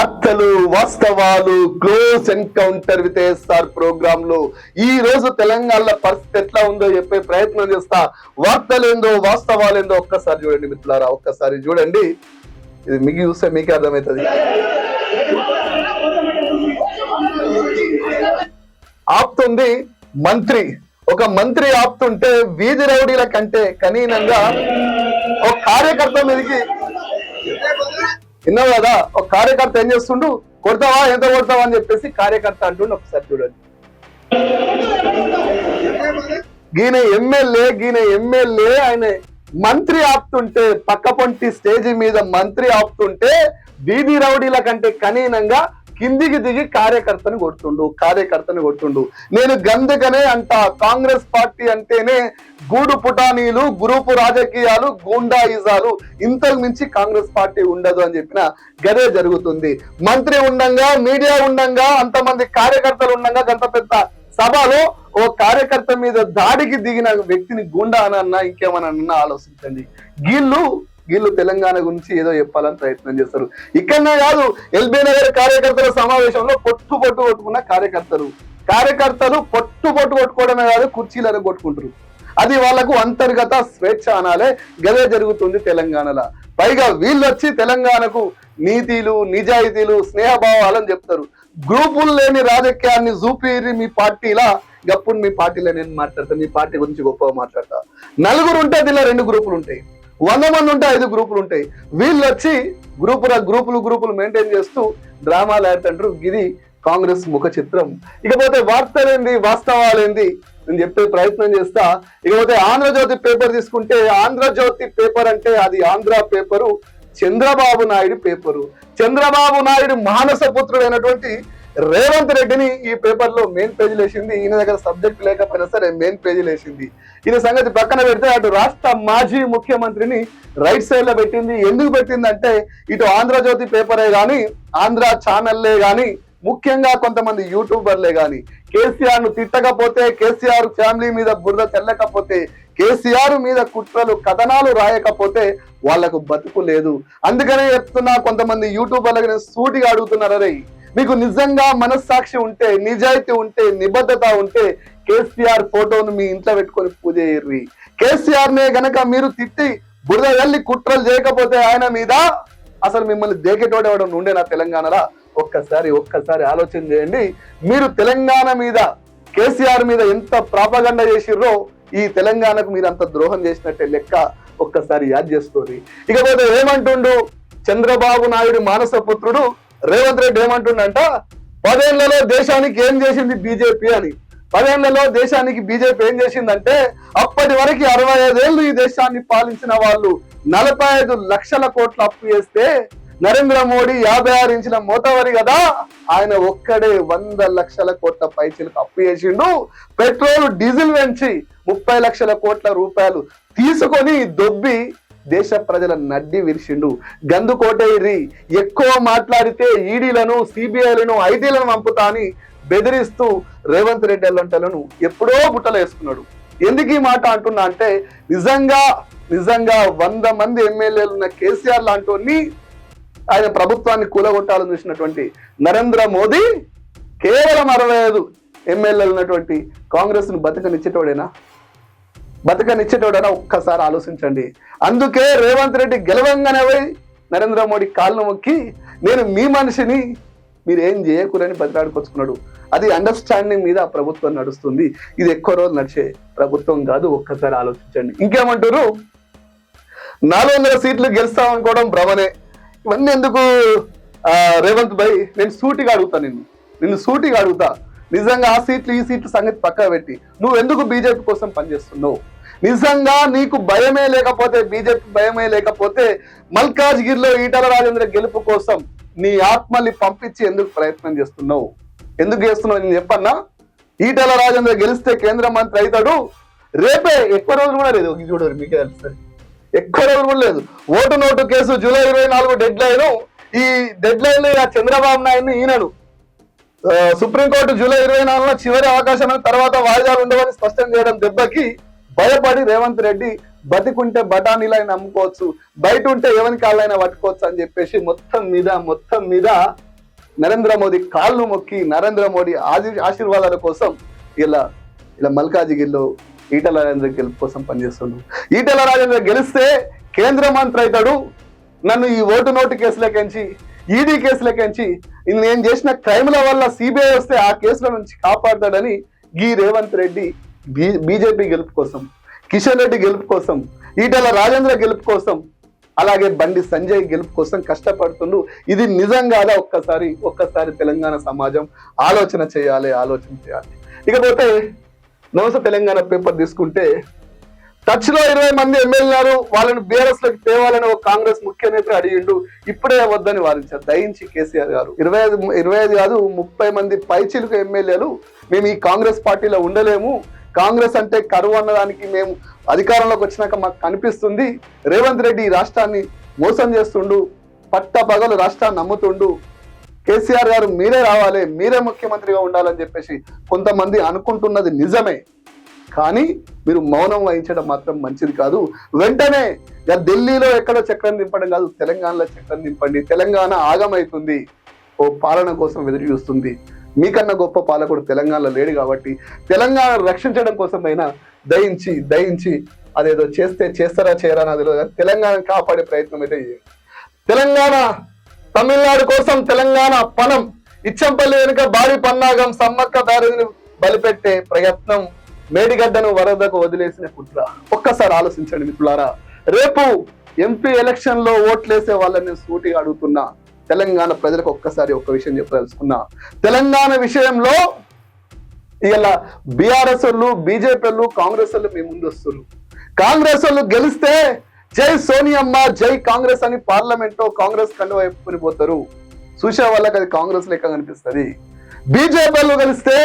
వార్తలు వాస్తవాలు close encounter with SR program లో ఈ రోజు తెలంగాణలో పరిస్థితి ఎట్లా ఉందో చెప్పే ప్రయత్నం చేస్తా. వార్తలేందో వాస్తవాలేందో ఒక్కసారి చూడండి మిత్రులారా, ఒక్కసారి చూడండి. ఇది మీకు చూస్తే మీకే అర్థమవుతుంది. ఆపుతుంది మంత్రి, ఒక మంత్రి ఆపుతుంటే వీధి రౌడీల కంటే కనీనంగా ఒక కార్యకర్త మీదకి విన్నావు కదా, ఒక కార్యకర్త ఏం చేస్తుండు, కొడతావా ఎంత కొడతావా అని చెప్పేసి కార్యకర్త అంటుండు. ఒకసారి చూడండి. గీన ఎమ్మెల్యే ఆయన మంత్రి ఆపుతుంటే, పక్కపొంటి స్టేజీ మీద మంత్రి ఆపుతుంటే వీధి రౌడీల కంటే కనీనంగా కిందికి దిగి కార్యకర్తను కొడుతుండు. నేను గందుకనే అంట, కాంగ్రెస్ పార్టీ అంటేనే గూడు పుటానీలు, గ్రూపు రాజకీయాలు, గూండాయిజాలు, ఇంతకు మించి కాంగ్రెస్ పార్టీ ఉండదు అని చెప్పిన గదే జరుగుతుంది. మంత్రి ఉండంగా, మీడియా ఉండంగా, అంతమంది కార్యకర్తలు ఉండంగా, అంత పెద్ద సభలో ఓ కార్యకర్త మీద దాడికి దిగిన వ్యక్తిని గుండా అనన్నా ఇంకేమన్నా ఆలోచించండి. వీళ్ళు తెలంగాణ గురించి ఏదో చెప్పాలని ప్రయత్నం చేస్తారు. ఇక్కడనే కాదు, ఎల్బీ నగర్ కార్యకర్తల సమావేశంలో పొట్టు కొట్టుకున్న కార్యకర్తలు పొట్టు కొట్టుకోవడమే కాదు, కుర్చీలను కొట్టుకుంటారు. అది వాళ్లకు అంతర్గత స్వేచ్ఛ అనాలే. గదే జరుగుతుంది తెలంగాణలో. పైగా వీళ్ళు వచ్చి తెలంగాణకు నీతిలు, నిజాయితీలు, స్నేహభావాలని చెప్తారు. గ్రూపులు లేని రాజకీయాన్ని చూపిరి మీ పార్టీలా. గప్పుడు మీ పార్టీలో నేను మాట్లాడతా, మీ పార్టీ గురించి గొప్పగా మాట్లాడతా. నలుగురు ఉంటే దీనిలో 2 గ్రూపులు ఉంటాయి, 100 మంది ఉంటే 5 గ్రూపులు ఉంటాయి. వీళ్ళు వచ్చి గ్రూపులు మెయింటైన్ చేస్తూ డ్రామాలు ఆడుతుంటారు. ఇది కాంగ్రెస్ ముఖ చిత్రం. ఇకపోతే వార్తలేంది వాస్తవాలేంది నేను చెప్పే ప్రయత్నం చేస్తా. ఇకపోతే ఆంధ్రజ్యోతి పేపర్ తీసుకుంటే, ఆంధ్రజ్యోతి పేపర్ అంటే అది ఆంధ్ర పేపరు, చంద్రబాబు నాయుడు పేపరు. చంద్రబాబు నాయుడు మానస పుత్రుడైనటువంటి రేవంత్ రెడ్డిని ఈ పేపర్ లో మెయిన్ పేజీలు వేసింది. ఈయన దగ్గర సబ్జెక్ట్ లేకపోయినా సరే మెయిన్ పేజీలు వేసింది. ఈయన సంగతి పక్కన పెడితే అటు రాష్ట్ర మాజీ ముఖ్యమంత్రిని రైట్ సైడ్ లో పెట్టింది. ఎందుకు పెట్టిందంటే, ఇటు ఆంధ్రజ్యోతి పేపరే గాని, ఆంధ్ర ఛానల్లే గాని, ముఖ్యంగా కొంతమంది యూట్యూబర్లే గాని కేసీఆర్ ను తిట్టకపోతే, కేసీఆర్ ఫ్యామిలీ మీద బురద చెల్లకపోతే, కేసీఆర్ మీద కుట్రలు కథనాలు రాయకపోతే వాళ్లకు బతుకు లేదు. అందుకనే చెప్తున్నా, కొంతమంది యూట్యూబర్లకు నేను సూటిగా అడుగుతున్నారు, అరే మీకు నిజంగా మనస్సాక్షి ఉంటే, నిజాయితీ ఉంటే, నిబద్ధత ఉంటే కేసీఆర్ ఫోటోను మీ ఇంట్లో పెట్టుకొని పూజ చేయర్రి. కేసీఆర్ నే గనక మీరు తిట్టి బురద వెళ్ళి కుట్రలు చేయకపోతే ఆయన మీద అసలు మిమ్మల్ని దేకేటోడేవడం ఉండే నా తెలంగాణలో. ఒక్కసారి ఆలోచన చేయండి. మీరు తెలంగాణ మీద, కేసీఆర్ మీద ఎంత ప్రాపగండ చేసిర్రో ఈ తెలంగాణకు మీరు అంత ద్రోహం చేసినట్టే లెక్క. ఒక్కసారి యాద్ చేసుకోండి. ఇకపోతే ఏమంటుండు చంద్రబాబు నాయుడు మానస పుత్రుడు రేవంత్ రెడ్డి ఏమంటుండంట, 10 ఏళ్లలో దేశానికి ఏం చేసింది బీజేపీ అని. 10 ఏళ్లలో దేశానికి బీజేపీ ఏం చేసిందంటే, అప్పటి వరకు 65 ఏళ్లు ఈ దేశాన్ని పాలించిన వాళ్ళు 45 లక్షల కోట్ల అప్పు చేస్తే, నరేంద్ర మోడీ 56 ఇంచుల మోతవరి కదా, ఆయన ఒక్కడే 100 లక్షల కోట్ల పైచీలకు అప్పు చేసిండు. పెట్రోల్ డీజిల్ పెంచి 30 లక్షల కోట్ల రూపాయలు తీసుకొని దొబ్బి దేశ ప్రజల నడ్డి విరిచిండు. గందుకోటేరి ఎక్కువ మాట్లాడితే ఈడీలను, సిబిఐలను, ఐటీలను పంపుతా అని బెదిరిస్తూ రేవంత్ రెడ్డి అల్లంటలను ఎప్పుడో బుట్టలు వేసుకున్నాడు. ఎందుకు ఈ మాట అంటున్నా అంటే, నిజంగా 100 మంది ఎమ్మెల్యేలు ఉన్న కేసీఆర్ లాంటి ఆయన ప్రభుత్వాన్ని కూలగొట్టాలని చూసినటువంటి నరేంద్ర మోదీ కేవలం 65 ఎమ్మెల్యేలు ఉన్నటువంటి కాంగ్రెస్ ను బతకనిచ్చేటోడేనా? ఒక్కసారి ఆలోచించండి. అందుకే రేవంత్ రెడ్డి గెలవంగానే పోయి నరేంద్ర మోడీ కాళ్ళు మొక్కి, నేను మీ మనిషిని, మీరు ఏం చేయకూరని బతిలాడుకొచ్చుకున్నాడు. అది అండర్స్టాండింగ్ మీద ప్రభుత్వం నడుస్తుంది. ఇది ఎక్కువ రోజులు నడిచే ప్రభుత్వం కాదు. ఒక్కసారి ఆలోచించండి. ఇంకేమంటారు, 400 సీట్లు గెలుస్తామనుకోవడం భ్రమనే. ఇవన్నీ ఎందుకు రేవంత్ భాయ్? నేను సూటిగా అడుగుతా, నిన్ను సూటిగా అడుగుతా. నిజంగా ఆ సీట్లు ఈ సీట్లు సంగతి పక్కన పెట్టి నువ్వు ఎందుకు బీజేపీ కోసం పనిచేస్తున్నావు? నిజంగా నీకు భయమే లేకపోతే, బీజేపీ భయమే లేకపోతే, మల్కాజ్గిరిలో ఈటల రాజేంద్ర గెలుపు కోసం నీ ఆత్మల్ని పంపించి ఎందుకు ప్రయత్నం చేస్తున్నావు? ఎందుకు చేస్తున్నావు నేను చెప్పన్నా. ఈటల రాజేంద్ర గెలిస్తే కేంద్ర మంత్రి అవుతాడు. రేపే, ఎక్కువ రోజులు కూడా లేదు, చూడరు మీకే తెలుస్తుంది, ఎక్కువ రోజులు కూడా లేదు. Vote note case July 24 dead line. ఈ డెడ్ లైన్ చంద్రబాబు నాయుడు ఈయనను సుప్రీంకోర్టు జూలై 24 చివరి అవకాశం, తర్వాత వాయిదాలు ఉండవని స్పష్టం చేయడం దెబ్బకి భయపడి రేవంత్ రెడ్డి బతికుంటే బఠానీలైనా అమ్ముకోవచ్చు, బయట ఉంటే ఎవరి కాళ్ళైనా పట్టుకోవచ్చు అని చెప్పేసి మొత్తం మీద నరేంద్ర మోదీ కాళ్ళు మొక్కి నరేంద్ర మోడీ ఆశీర్వాదాల కోసం ఇలా మల్కాజిగిరిలో ఈటల రాజేంద్ర గెలుపు కోసం పనిచేస్తున్నాడు. ఈటల రాజేంద్ర గెలిస్తే కేంద్ర మంత్రి అవుతాడు. నన్ను ఈ ఓటు నోటు కేసులకించి ఈడీ కేసులకించి నేను చేసిన క్రైమ్ల వల్ల సిబిఐ వస్తే ఆ కేసుల నుంచి కాపాడతాడని రేవంత్ రెడ్డి బీజేపీ గెలుపు కోసం, కిషన్ రెడ్డి గెలుపు కోసం, ఈటల రాజేంద్ర గెలుపు కోసం, అలాగే బండి సంజయ్ గెలుపు కోసం కష్టపడుతుండు. ఇది నిజంగా ఒక్కసారి తెలంగాణ సమాజం ఆలోచన చేయాలి. ఇకపోతే నమస్తే తెలంగాణ పేపర్ తీసుకుంటే టచ్ లో 20 మంది ఎమ్మెల్యేలు వాళ్ళని బీఆర్ఎస్ లోకి తేవాలని ఒక కాంగ్రెస్ ముఖ్య నేత అడిగిండు. ఇప్పుడే వద్దని వారించారు. దయించి కేసీఆర్ గారు 25 కాదు 30 మంది పైచిలుకు ఎమ్మెల్యేలు మేము ఈ కాంగ్రెస్ పార్టీలో ఉండలేము, కాంగ్రెస్ అంటే కరువు అన్నదానికి మేము అధికారంలోకి వచ్చినాక మాకు కనిపిస్తుంది, రేవంత్ రెడ్డి ఈ రాష్ట్రాన్ని మోసం చేస్తుండు, పట్టపగలు రాష్ట్రాన్ని నమ్ముతుండు, కేసీఆర్ గారు మీరే రావాలి, మీరే ముఖ్యమంత్రిగా ఉండాలని చెప్పేసి కొంతమంది అనుకుంటున్నది నిజమే. కానీ మీరు మౌనం వహించడం మాత్రం మంచిది కాదు. వెంటనే ఢిల్లీలో ఎక్కడో చక్రం దింపడం కాదు, తెలంగాణలో చక్రం దింపండి. తెలంగాణ ఆగమైతుంది, ఓ పాలన కోసం ఎదురు చూస్తుంది. మీకన్నా గొప్ప పాలకుడు తెలంగాణలో లేడు కాబట్టి తెలంగాణ రక్షించడం కోసమైనా దయించి అదేదో చేస్తారా చేయరా నాది తెలంగాణ కాపాడే ప్రయత్నం అయితే తెలంగాణ తమిళనాడు కోసం తెలంగాణ పనం ఇచ్చంపల్లి వెనుక భారీ పన్నాగం, సమ్మక్క దారిని బలిపెట్టే ప్రయత్నం, మేడిగడ్డను వరదకు వదిలేసిన కుట్ర. ఒక్కసారి ఆలోచించండి మిత్రులారా. రేపు ఎంపీ ఎలక్షన్ లో ఓట్లేసే వాళ్ళని సూటిగా అడుగుతున్నా. తెలంగాణ ప్రజలకు ఒక్కసారి ఒక్క విషయం చెప్పదలుచుకున్నా. తెలంగాణ విషయంలో ఇలా బీఆర్ఎస్ వాళ్ళు, బీజేపీ వాళ్ళు, కాంగ్రెస్ వాళ్ళు మీ ముందు వస్తున్నారు. కాంగ్రెస్ వాళ్ళు గెలిస్తే జై సోనియమ్మ, జై కాంగ్రెస్ అని పార్లమెంట్ లో కాంగ్రెస్ కండు వైపుకొని పోతారు. చూసే వాళ్ళకి అది కాంగ్రెస్ లెక్క కనిపిస్తుంది. బీజేపీ వాళ్ళు గెలిస్తే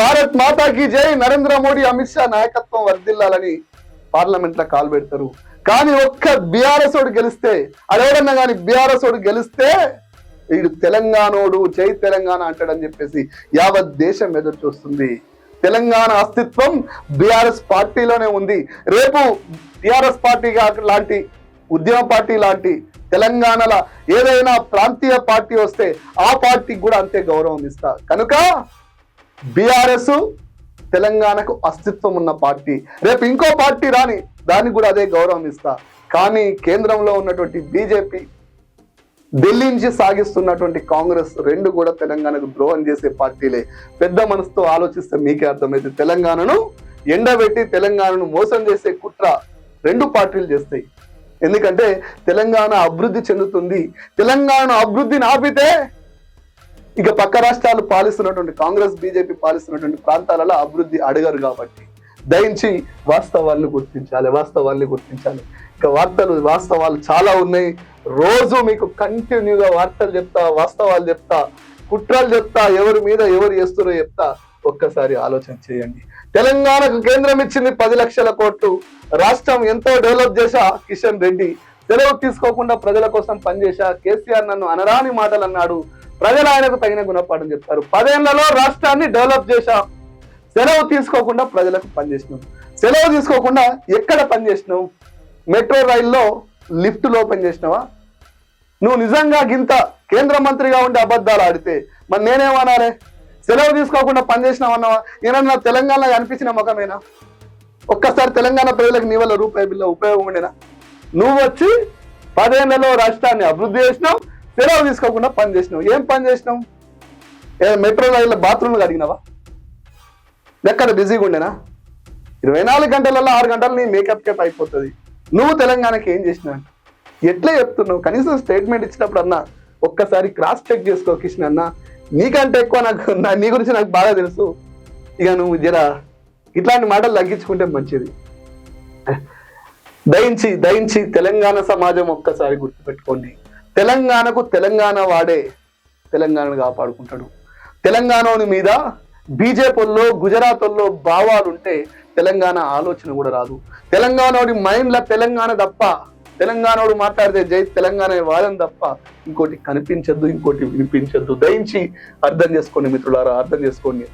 భారత్ మాతాకి జై, నరేంద్ర మోడీ, అమిత్ షా నాయకత్వం వర్ధిల్లాలని పార్లమెంట్ లో కాలు పెడతారు. కానీ ఒక్క బీఆర్ఎస్ ఓడు గెలిస్తే, అదేవిధంగా కానీ బీఆర్ఎస్ ఓడు గెలిస్తే వీడు తెలంగాణోడు, జై తెలంగాణ అంటాడని చెప్పేసి యావత్ దేశం ఎదురు చూస్తుంది. తెలంగాణ అస్తిత్వం బీఆర్ఎస్ పార్టీలోనే ఉంది. రేపు టిఆర్ఎస్ పార్టీ లాంటి, ఉద్యమ పార్టీ లాంటి తెలంగాణలో ఏదైనా ప్రాంతీయ పార్టీ వస్తే ఆ పార్టీకి కూడా అంతే గౌరవం ఇస్తా. కనుక బీఆర్ఎస్ తెలంగాణకు అస్తిత్వం ఉన్న పార్టీ. రేపు ఇంకో పార్టీ రాని, దానికి కూడా అదే గౌరవం ఇస్తా. కానీ కేంద్రంలో ఉన్నటువంటి బీజేపీ, ఢిల్లీ నుంచి సాగిస్తున్నటువంటి కాంగ్రెస్ రెండు కూడా తెలంగాణకు ద్రోహం చేసే పార్టీలే. పెద్ద మనసుతో ఆలోచిస్తే మీకే అర్థమైతే తెలంగాణను ఎండబెట్టి తెలంగాణను మోసం చేసే కుట్ర రెండు పార్టీలు చేస్తాయి. ఎందుకంటే తెలంగాణ అభివృద్ధి చెందుతుంది. తెలంగాణ అభివృద్ధిని ఆపితే ఇక పక్క రాష్ట్రాలు పాలిస్తున్నటువంటి కాంగ్రెస్, బీజేపీ పాలిస్తున్నటువంటి ప్రాంతాలలో అభివృద్ధి అడగరు. కాబట్టి దయించి వాస్తవాన్ని గుర్తించాలి. ఇక వాస్తవాలు చాలా ఉన్నాయి. రోజు మీకు కంటిన్యూగా వార్తలు చెప్తా, వాస్తవాలు చెప్తా, కుట్రలు చెప్తా, ఎవరి మీద ఎవరు చేస్తారో చెప్తా. ఒక్కసారి ఆలోచన చేయండి. తెలంగాణకు కేంద్రం ఇచ్చింది 10 లక్షల కోట్లు. రాష్ట్రం ఎంతో డెవలప్ చేశా కిషన్ రెడ్డి. సెలవు తీసుకోకుండా ప్రజల కోసం పనిచేశా. కేసీఆర్ నన్ను అనరాని మాటలు అన్నాడు. ప్రజలు ఆయనకు తగిన గుణపాఠం చెప్తారు. 10 ఏళ్లలో రాష్ట్రాన్ని డెవలప్ చేశా. సెలవు తీసుకోకుండా ప్రజలకు పనిచేసినావు. సెలవు తీసుకోకుండా ఎక్కడ పనిచేసినావు? మెట్రో రైల్లో లిఫ్ట్ లో పనిచేసినావా? నువ్వు నిజంగా గింత కేంద్ర మంత్రిగా ఉండి అబద్ధాలు ఆడితే మరి నేనేమనాలే? సెలవు తీసుకోకుండా పనిచేసినావు అన్నావా? ఏమన్నా తెలంగాణలో అనిపించిన ముఖమేనా? ఒక్కసారి తెలంగాణ ప్రజలకు నీ వల్ల రూపాయి బిల్ల ఉపయోగం ఉండేనా? నువ్వు వచ్చి 10 ఏళ్లలో రాష్ట్రాన్ని అభివృద్ధి చేసినావు, సెలవు తీసుకోకుండా పని చేసినావు. ఏం పని చేసినావు? మెట్రో రైల్లో బాత్రూమ్లు కడిగినావా? ఎక్కడ బిజీగా ఉండేనా? 24 గంటలలో 6 గంటలు నీ మేకప్ కేప్ అయిపోతుంది. నువ్వు తెలంగాణకి ఏం చేసినావు? ఎట్లా చెప్తున్నావు? కనీసం స్టేట్మెంట్ ఇచ్చినప్పుడు అన్నా ఒక్కసారి క్రాస్ చెక్ చేసుకో కిషన్ అన్న. నీకంటే ఎక్కువ నీ గురించి నాకు బాగా తెలుసు. ఇక నువ్వు ఇట్లాంటి మాటలు తగ్గించుకుంటే మంచిది. దయించి తెలంగాణ సమాజం ఒక్కసారి గుర్తుపెట్టుకోండి. తెలంగాణకు తెలంగాణ వాడే తెలంగాణను కాపాడుకుంటాడు. తెలంగాణని మీద బీజేపీల్లో, గుజరాత్లో భావాలుంటే తెలంగాణ ఆలోచన కూడా రాదు. తెలంగాణోడి మైండ్లో తెలంగాణ తప్ప, తెలంగాణోడు మాట్లాడితే జై తెలంగాణ వాదం తప్ప ఇంకోటి కనిపించద్దు, ఇంకోటి వినిపించద్దు. దయించి అర్థం చేసుకోండి మిత్రులారా, అర్థం చేసుకోండి.